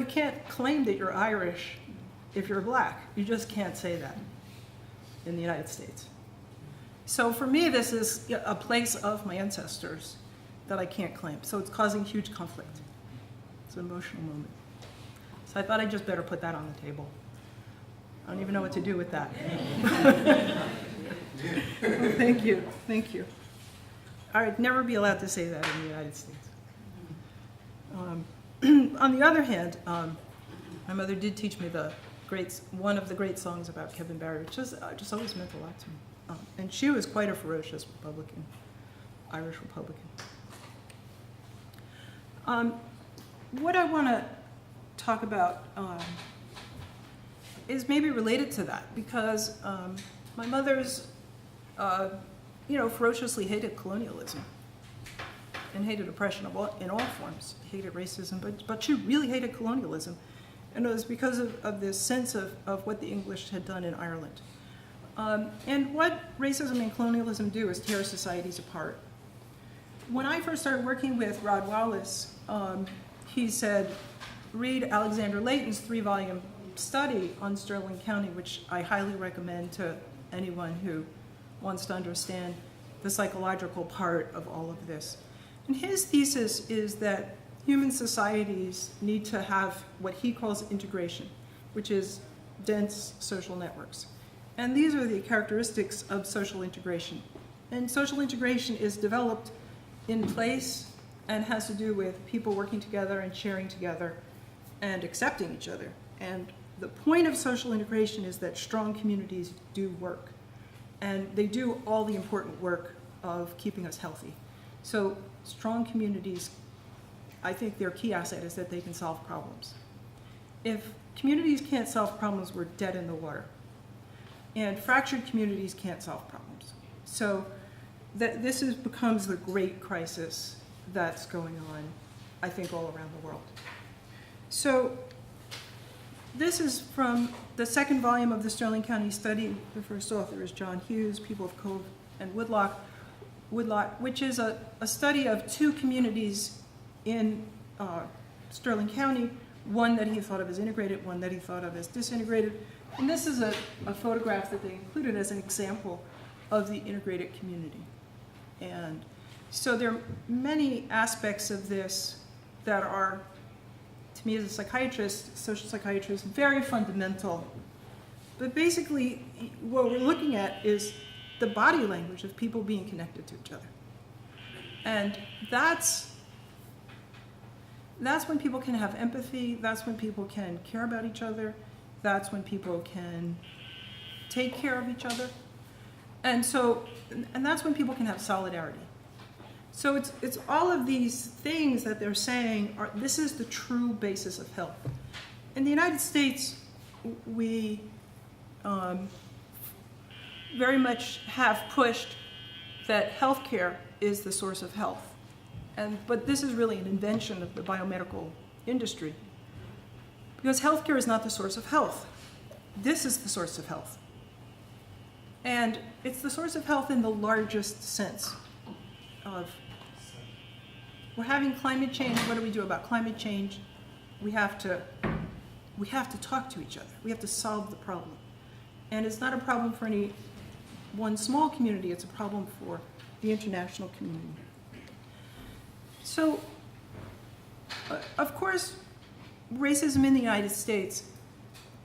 can't claim that you're Irish if you're black. You just can't say that in the United States. So for me, this is a place of my ancestors that I can't claim. So it's causing huge conflict. It's an emotional moment. So I thought I'd just better put that on the table. I don't even know what to do with that. Well, thank you, thank you. I'd never be allowed to say that in the United States. On the other hand, my mother did teach me one of the great songs about Kevin Barry, which just always meant a lot to me. And she was quite a ferocious Republican, Irish Republican. What I want to talk about is maybe related to that, because my mother's, ferociously hated colonialism and hated oppression in all forms, hated racism, but she really hated colonialism. And it was because of this sense of what the English had done in Ireland. And what racism and colonialism do is tear societies apart. When I first started working with Rod Wallace, he said, read Alexander Layton's 3-volume study on Stirling County, which I highly recommend to anyone who wants to understand the psychological part of all of this. And his thesis is that human societies need to have what he calls integration, which is dense social networks. And these are the characteristics of social integration. And social integration is developed in place and has to do with people working together and sharing together and accepting each other. And the point of social integration is that strong communities do work. And they do all the important work of keeping us healthy. So strong communities, I think their key asset is that they can solve problems. If communities can't solve problems, we're dead in the water. And fractured communities can't solve problems. So this becomes the great crisis that's going on, I think, all around the world. So this is from the 2nd volume of the Stirling County study. The first author is John Hughes, People of Cove and Woodlock, which is a study of 2 communities in Stirling County, one that he thought of as integrated, one that he thought of as disintegrated. And this is a photograph that they included as an example of the integrated community. And so there are many aspects of this that are, to me as a psychiatrist, social psychiatrist, very fundamental. But basically, what we're looking at is the body language of people being connected to each other. And that's when people can have empathy, that's when people can care about each other, that's when people can take care of each other. And that's when people can have solidarity. So it's all of these things that they're saying this is the true basis of health. In the United States, we very much have pushed that healthcare is the source of health. But this is really an invention of the biomedical industry, because healthcare is not the source of health. This is the source of health. And it's the source of health in the largest sense of, we're having climate change. What do we do about climate change? We have to talk to each other. We have to solve the problem. And it's not a problem for any one small community, it's a problem for the international community. So, of course, racism in the United States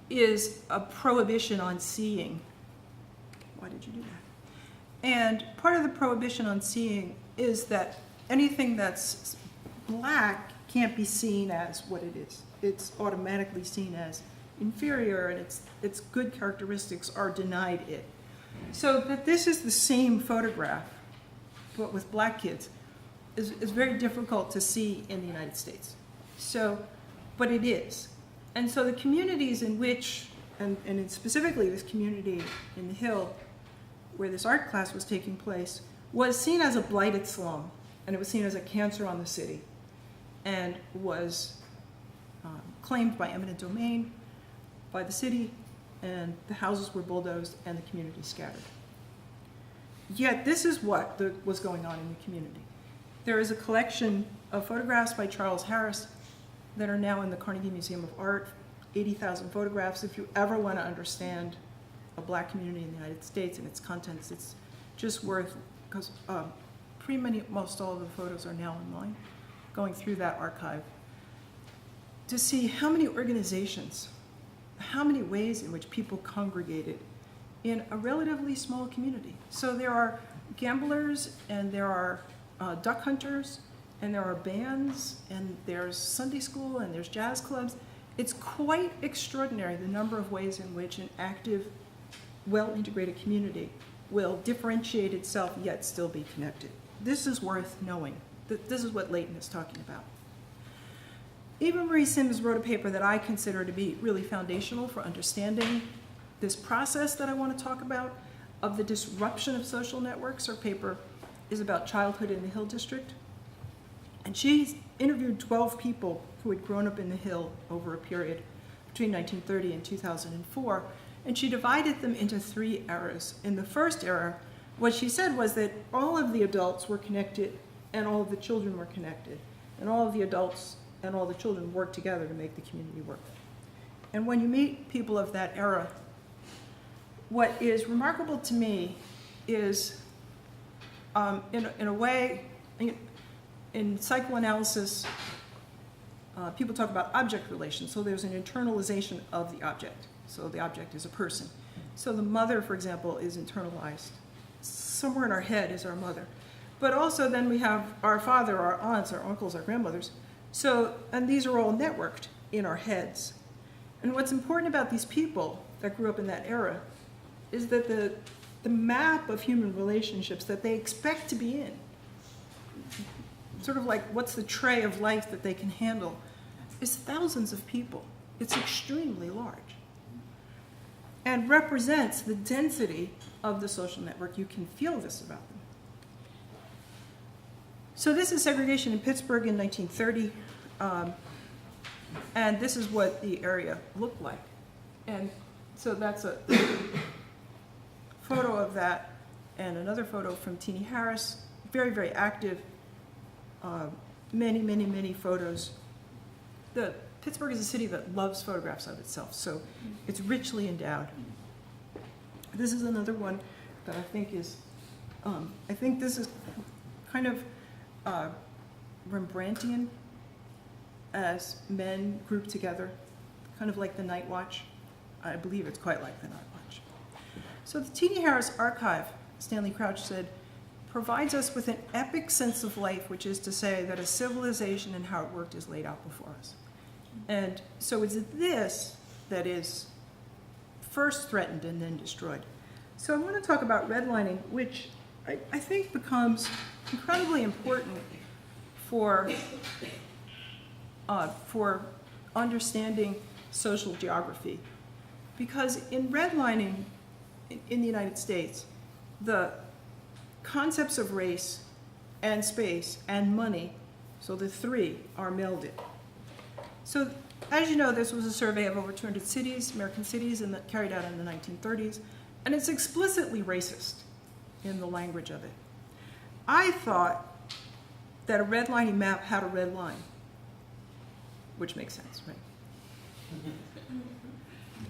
is a prohibition on seeing. Why did you do that? And part of the prohibition on seeing is that anything that's black can't be seen as what it is. It's automatically seen as inferior, and its good characteristics are denied it. So that this is the same photograph, but with black kids, is very difficult to see in the United States. So, but it is. And so the communities in which, and specifically this community in the Hill, where this art class was taking place, was seen as a blighted slum, and it was seen as a cancer on the city, and was claimed by eminent domain by the city, and the houses were bulldozed and the community scattered. Yet this is what was going on in the community. There is a collection of photographs by Charles Harris that are now in the Carnegie Museum of Art, 80,000 photographs. If you ever want to understand a black community in the United States and its contents, it's just worth, because most all of the photos are now online, going through that archive to see how many organizations, how many ways in which people congregated in a relatively small community. So there are gamblers, and there are duck hunters, and there are bands, and there's Sunday school, and there's jazz clubs. It's quite extraordinary the number of ways in which an active, well-integrated community will differentiate itself yet still be connected. This is worth knowing. This is what Leighton is talking about. Eva Marie Sims wrote a paper that I consider to be really foundational for understanding this process that I want to talk about of the disruption of social networks. Her paper is about childhood in the Hill District. And she's interviewed 12 people who had grown up in the Hill over a period between 1930 and 2004. And she divided them into 3 eras. In the first era, what she said was that all of the adults were connected and all of the children were connected. And all of the adults and all the children worked together to make the community work. And when you meet people of that era, what is remarkable to me is, in a way, in psychoanalysis, people talk about object relations. So there's an internalization of the object. So the object is a person. So the mother, for example, is internalized. Somewhere in our head is our mother. But also then we have our father, our aunts, our uncles, our grandmothers. So, and these are all networked in our heads. And what's important about these people that grew up in that era is that the map of human relationships that they expect to be in, sort of like what's the tray of life that they can handle, is thousands of people. It's extremely large and represents the density of the social network. You can feel this about them. So this is segregation in Pittsburgh in 1930, and this is what the area looked like. And so that's a photo of that, and another photo from Teenie Harris, very, very active, many, many, many photos. Pittsburgh is a city that loves photographs of itself, so it's richly endowed. This is another one that I think is, I think this is kind of Rembrandtian, as men grouped together, kind of like the Night Watch. I believe it's quite like the Night Watch. So the Teenie Harris Archive, Stanley Crouch said, provides us with an epic sense of life, which is to say that a civilization and how it worked is laid out before us. And so it's this that is first threatened and then destroyed. So I want to talk about redlining, which I think becomes incredibly important for understanding social geography. Because in redlining in the United States, the concepts of race and space and money, so the 3 are melded. So as you know, this was a survey of over 200 cities, American cities, and that carried out in the 1930s, and it's explicitly racist in the language of it. I thought that a redlining map had a red line, which makes sense, right?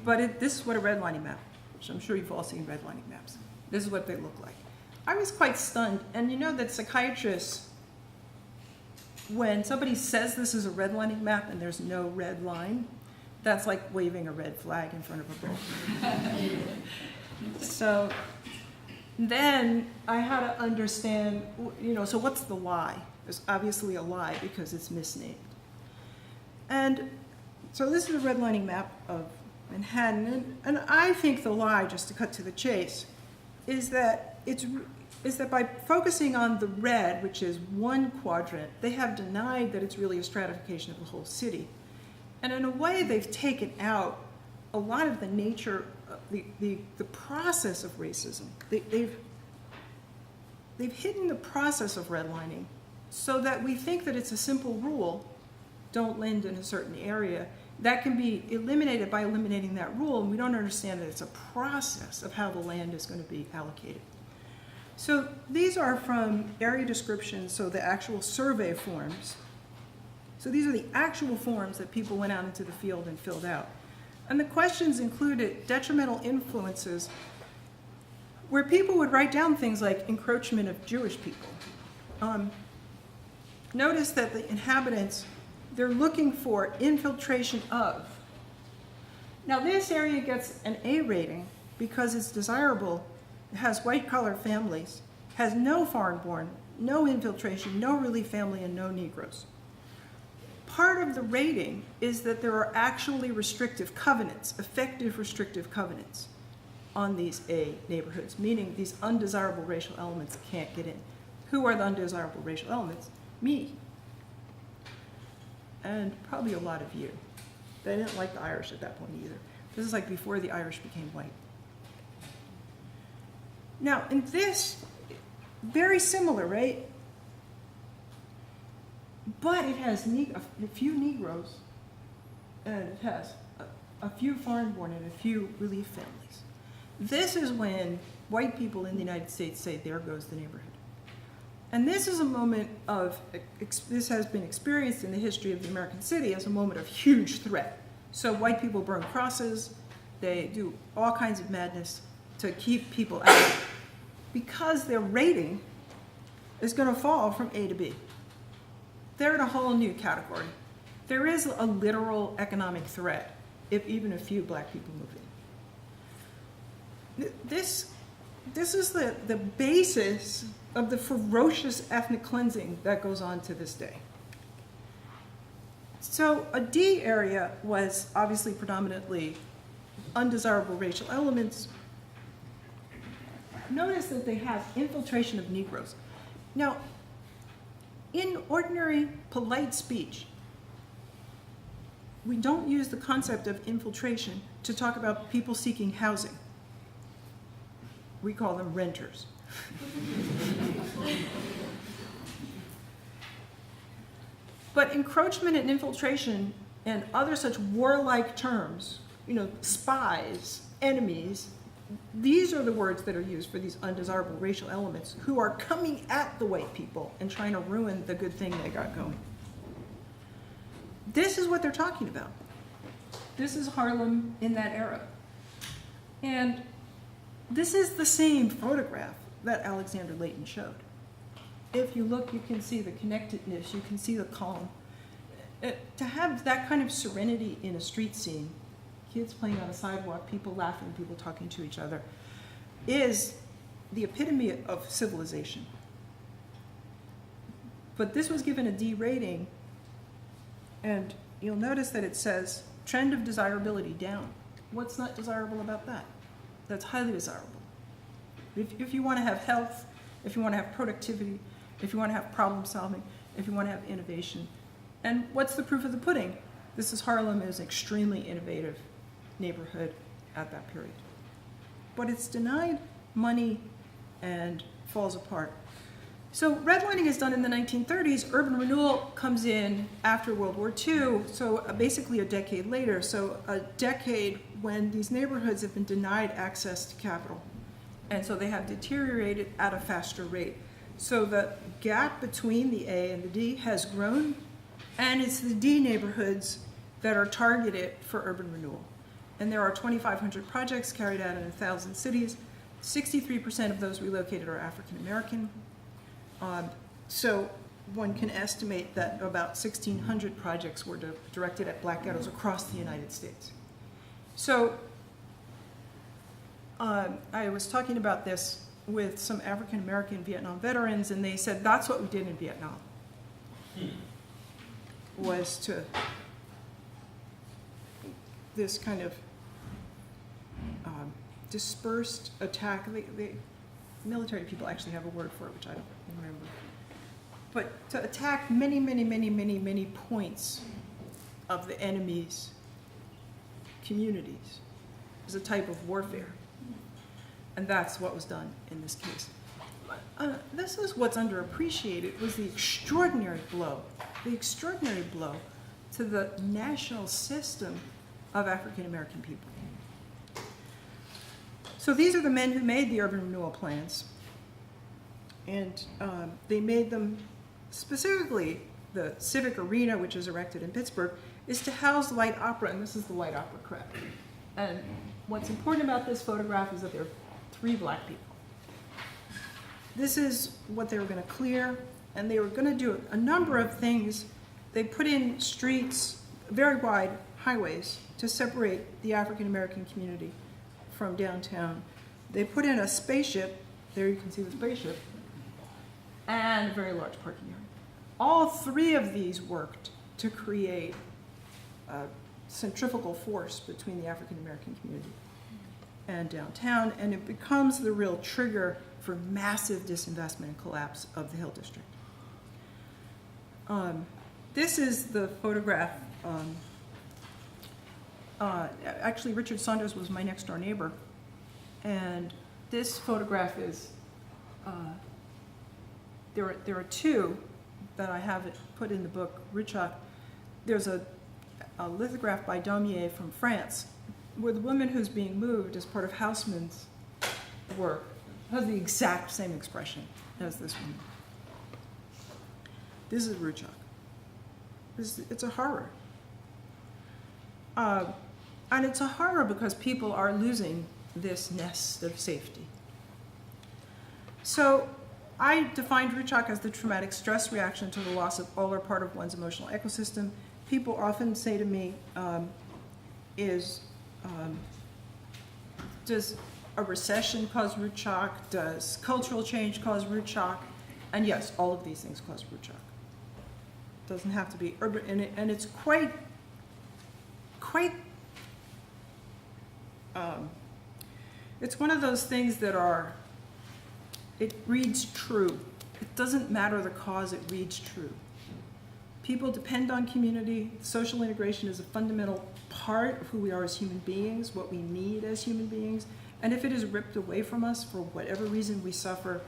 But this is what a redlining map, which I'm sure you've all seen redlining maps. This is what they look like. I was quite stunned, and you know that psychiatrists, when somebody says this is a redlining map and there's no red line, that's like waving a red flag in front of a book. So then I had to understand, so what's the lie? There's obviously a lie because it's misnamed. And so this is a redlining map of Manhattan, and I think the lie, just to cut to the chase, is that by focusing on the red, which is one quadrant, they have denied that it's really a stratification of the whole city. And in a way, they've taken out a lot of the nature, the process of racism. They've hidden the process of redlining so that we think that it's a simple rule, don't lend in a certain area. That can be eliminated by eliminating that rule, and we don't understand that it's a process of how the land is going to be allocated. So these are from area descriptions, so the actual survey forms. So these are the actual forms that people went out into the field and filled out. And the questions included detrimental influences, where people would write down things like encroachment of Jewish people. Notice that the inhabitants, they're looking for infiltration of. Now this area gets an A rating because it's desirable, it has white-collar families, has no foreign-born, no infiltration, no relief family, and no Negroes. Part of the rating is that there are actually restrictive covenants, effective restrictive covenants on these A neighborhoods, meaning these undesirable racial elements can't get in. Who are the undesirable racial elements? Me. And probably a lot of you. They didn't like the Irish at that point either. This is like before the Irish became white. Now, in this, very similar, right? But it has a few Negroes, and it has a few foreign-born and a few relief families. This is when white people in the United States say, there goes the neighborhood. And this is a moment of, this has been experienced in the history of the American city as a moment of huge threat. So white people burn crosses, they do all kinds of madness to keep people out, because their rating is going to fall from A to B. They're in a whole new category. There is a literal economic threat if even a few black people move in. This is the basis of the ferocious ethnic cleansing that goes on to this day. So a D area was obviously predominantly undesirable racial elements. Notice that they have infiltration of Negroes. Now, in ordinary polite speech, we don't use the concept of infiltration to talk about people seeking housing. We call them renters. But encroachment and infiltration and other such warlike terms, spies, enemies, these are the words that are used for these undesirable racial elements who are coming at the white people and trying to ruin the good thing they got going. This is what they're talking about. This is Harlem in that era. And this is the same photograph that Alexander Layton showed. If you look, you can see the connectedness, you can see the calm. To have that kind of serenity in a street scene, kids playing on a sidewalk, people laughing, people talking to each other, is the epitome of civilization. But this was given a D rating, and you'll notice that it says trend of desirability down. What's not desirable about that? That's highly desirable. If you want to have health, if you want to have productivity, if you want to have problem solving, if you want to have innovation. And what's the proof of the pudding? This is Harlem. It was an extremely innovative neighborhood at that period. But it's denied money and falls apart. So redlining is done in the 1930s. Urban renewal comes in after World War II, so basically a decade later. So a decade when these neighborhoods have been denied access to capital. And so they have deteriorated at a faster rate. So the gap between the A and the D has grown, and it's the D neighborhoods that are targeted for urban renewal. And there are 2,500 projects carried out in 1,000 cities. 63% of those relocated are African American. So one can estimate that about 1,600 projects were directed at black ghettos across the United States. So I was talking about this with some African American Vietnam veterans, and they said that's what we did in Vietnam, was to this kind of dispersed attack. The military people actually have a word for it, which I don't remember. But to attack many, many, many, many, many points of the enemy's communities is a type of warfare. And that's what was done in this case. This is what's underappreciated, was the extraordinary blow to the national system of African American people. So these are the men who made the urban renewal plans. And they made them specifically the Civic Arena, which is erected in Pittsburgh, is to house light opera, and this is the light opera craft. And what's important about this photograph is that there are 3 black people. This is what they were going to clear, and they were going to do a number of things. They put in streets, very wide highways, to separate the African American community from downtown. They put in a spaceship, there you can see the spaceship, and a very large parking area. All 3 of these worked to create a centrifugal force between the African American community and downtown, and it becomes the real trigger for massive disinvestment and collapse of the Hill District. This is the photograph. Actually, Richard Saunders was my next door neighbor, and this photograph is, there are 2 that I have put in the book, Ruchak. There's a lithograph by Daumier from France, where the woman who's being moved as part of Haussmann's work has the exact same expression as this woman. This is Ruchak. It's a horror. And it's a horror because people are losing this nest of safety. So I defined Ruchak as the traumatic stress reaction to the loss of all or part of one's emotional ecosystem. People often say to me, does a recession cause root shock? Does cultural change cause root shock? And yes, all of these things cause root shock. Doesn't have to be urban, and it's quite. It's one of those things that are. It reads true. It doesn't matter the cause, it reads true. People depend on community. Social integration is a fundamental part of who we are as human beings, what we need as human beings. And if it is ripped away from us for whatever reason, we suffer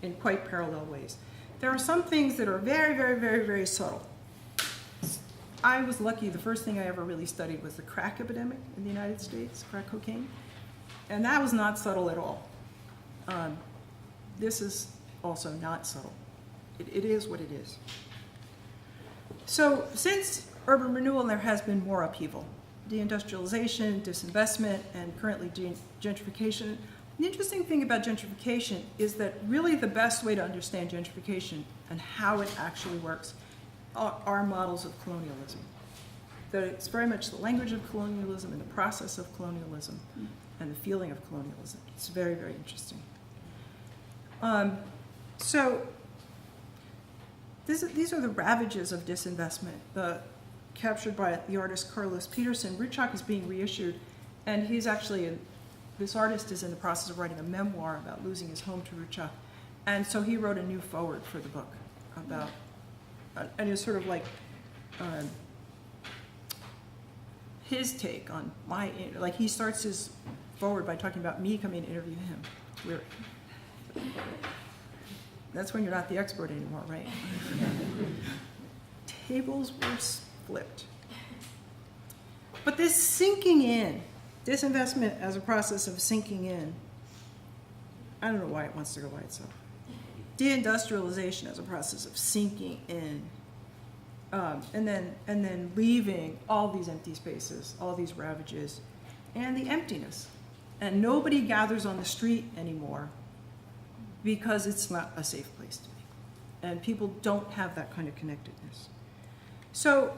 in quite parallel ways. There are some things that are very, very, very, very subtle. I was lucky. The first thing I ever really studied was the crack epidemic in the United States, crack cocaine. And that was not subtle at all. This is also not subtle. It is what it is. So since urban renewal, there has been more upheaval. Deindustrialization, disinvestment, and currently gentrification. The interesting thing about gentrification is that really the best way to understand gentrification and how it actually works are models of colonialism. That it's very much the language of colonialism and the process of colonialism and the feeling of colonialism. It's very, very interesting. So these are the ravages of disinvestment, captured by the artist Carlos Peterson. Ruchak is being reissued, and he's actually, this artist is in the process of writing a memoir about losing his home to Ruchak. And so he wrote a new foreword for the book about, and it's sort of like his take on my, like he starts his foreword by talking about me coming to interview him. That's when you're not the expert anymore, right? Tables were flipped. But this sinking in, disinvestment as a process of sinking in, I don't know why it wants to go by itself. Deindustrialization as a process of sinking in, and then leaving all these empty spaces, all these ravages, and the emptiness. And nobody gathers on the street anymore because it's not a safe place to be. And people don't have that kind of connectedness. So,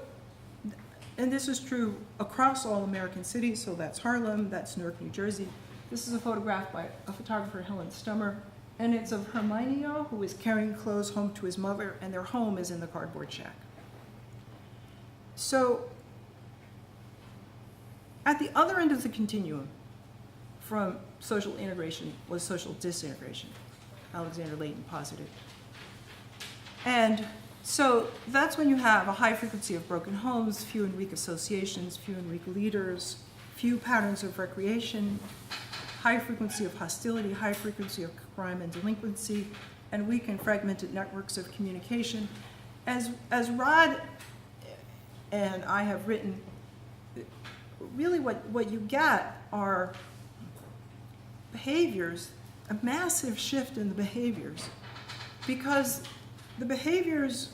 and this is true across all American cities, so that's Harlem, that's Newark, New Jersey. This is a photograph by a photographer, Helen Stummer, and it's of Herminio, who is carrying clothes home to his mother, and their home is in the cardboard shack. So, at the other end of the continuum from social integration was social disintegration. Alexander Layton posited. And so that's when you have a high frequency of broken homes, few and weak associations, few and weak leaders, few patterns of recreation, high frequency of hostility, high frequency of crime and delinquency, and weak and fragmented networks of communication. As Rod and I have written, really what you get are behaviors, a massive shift in the behaviors, because the behaviors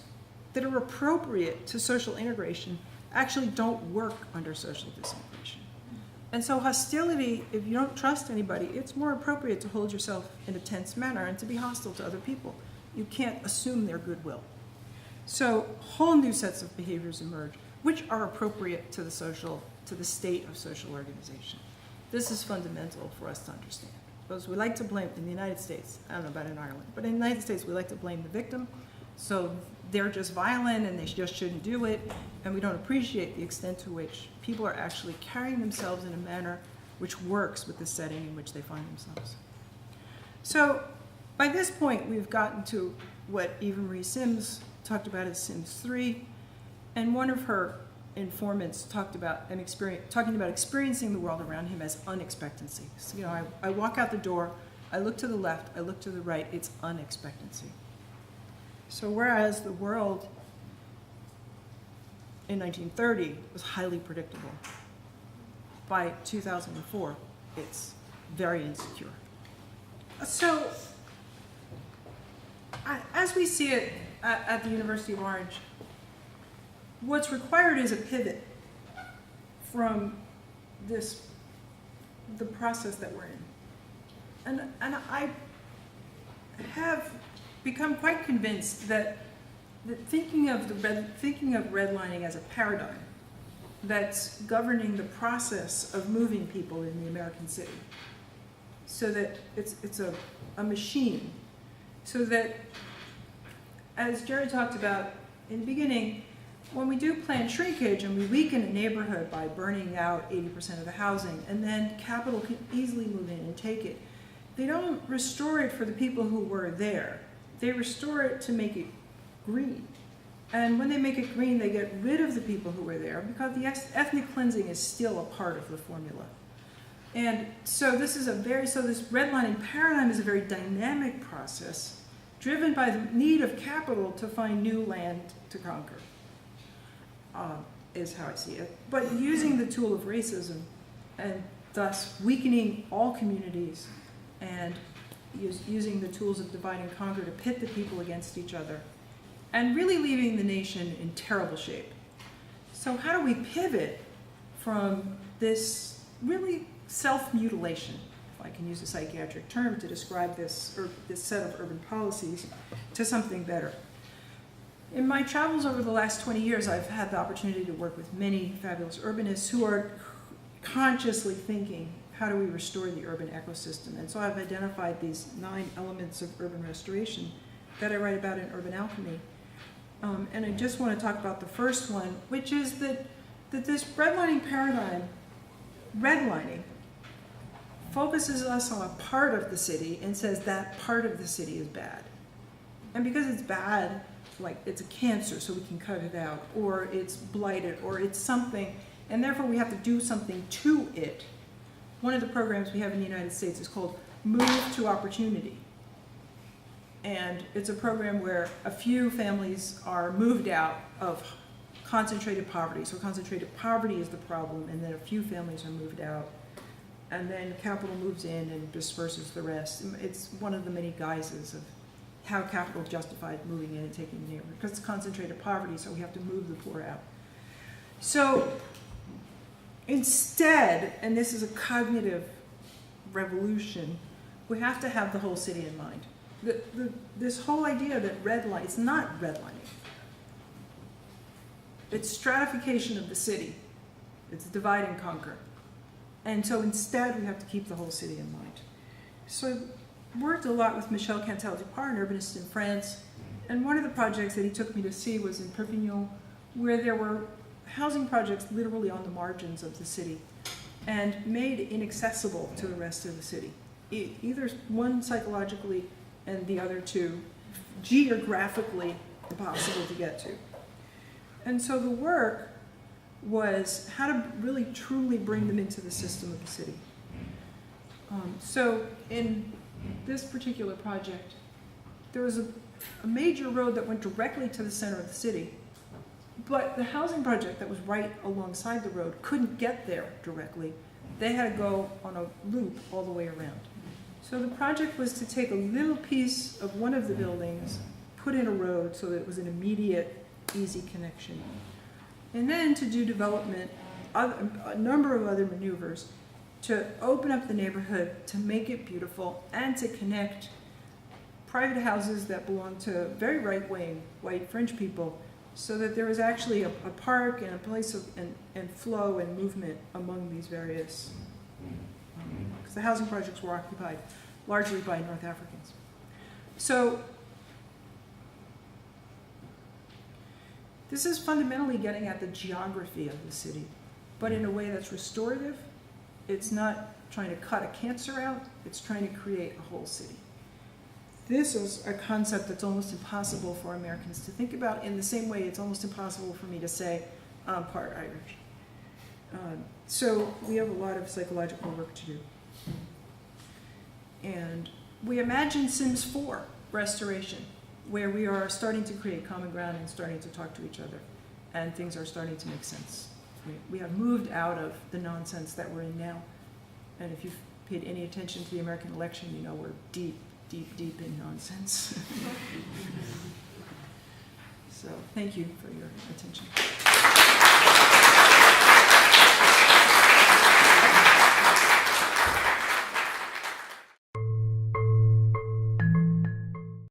that are appropriate to social integration actually don't work under social disintegration. And so hostility, if you don't trust anybody, it's more appropriate to hold yourself in a tense manner and to be hostile to other people. You can't assume their goodwill. So whole new sets of behaviors emerge, which are appropriate to the state of social organization. This is fundamental for us to understand. Because we like to blame, in the United States, I don't know about in Ireland, but in the United States we like to blame the victim. So they're just violent and they just shouldn't do it. And we don't appreciate the extent to which people are actually carrying themselves in a manner which works with the setting in which they find themselves. So by this point, we've gotten to what Eva Marie Sims talked about as Sims 3. And one of her informants talked about talking about experiencing the world around him as unexpectancy. So, I walk out the door, I look to the left, I look to the right, it's unexpectancy. So whereas the world in 1930 was highly predictable, by 2004, it's very insecure. So as we see it at the University of Orange, what's required is a pivot from the process that we're in. And I have become quite convinced that thinking of redlining as a paradigm that's governing the process of moving people in the American city, so that it's a machine, so that, as Jerry talked about in the beginning, when we do plan shrinkage and we weaken a neighborhood by burning out 80% of the housing, and then capital can easily move in and take it, they don't restore it for the people who were there. They restore it to make it green. And when they make it green, they get rid of the people who were there because the ethnic cleansing is still a part of the formula. And so this redlining paradigm is a very dynamic process driven by the need of capital to find new land to conquer. Is how I see it. But using the tool of racism and thus weakening all communities and using the tools of divide and conquer to pit the people against each other and really leaving the nation in terrible shape. So how do we pivot from this really self-mutilation, if I can use a psychiatric term to describe this set of urban policies, to something better? In my travels over the last 20 years, I've had the opportunity to work with many fabulous urbanists who are consciously thinking, how do we restore the urban ecosystem? And so I've identified these 9 elements of urban restoration that I write about in Urban Alchemy. And I just want to talk about the first one, which is that this redlining paradigm, redlining, focuses us on a part of the city and says that part of the city is bad. And because it's bad, like it's a cancer, so we can cut it out, or it's blighted, or it's something, and therefore we have to do something to it. One of the programs we have in the United States is called Move to Opportunity. And it's a program where a few families are moved out of concentrated poverty. So concentrated poverty is the problem, and then a few families are moved out. And then capital moves in and disperses the rest. It's one of the many guises of how capital justified moving in and taking the neighborhood, because it's concentrated poverty, so we have to move the poor out. So instead, and this is a cognitive revolution, we have to have the whole city in mind. This whole idea that it's not redlining. It's stratification of the city. It's divide and conquer. And so instead, we have to keep the whole city in mind. So I worked a lot with Michel Cantal-Dupart, an urbanist in France, and one of the projects that he took me to see was in Perpignan, where there were housing projects literally on the margins of the city and made inaccessible to the rest of the city. Either one psychologically and the other two geographically impossible to get to. And so the work was how to really truly bring them into the system of the city. So in this particular project, there was a major road that went directly to the center of the city, but the housing project that was right alongside the road couldn't get there directly. They had to go on a loop all the way around. So the project was to take a little piece of one of the buildings, put in a road so that it was an immediate easy connection. And then to do development, a number of other maneuvers to open up the neighborhood, to make it beautiful, and to connect private houses that belong to very right-wing white fringe people, so that there was actually a park and a place of and flow and movement among these various, because the housing projects were occupied largely by North Africans. So this is fundamentally getting at the geography of the city, but in a way that's restorative. It's not trying to cut a cancer out, it's trying to create a whole city. This is a concept that's almost impossible for Americans to think about, in the same way it's almost impossible for me to say I'm part Irish. So we have a lot of psychological work to do. And we imagine Sims 4 restoration, where we are starting to create common ground and starting to talk to each other, and things are starting to make sense. We have moved out of the nonsense that we're in now. And if you've paid any attention to the American election, you know we're deep, deep, deep in nonsense. So thank you for your attention.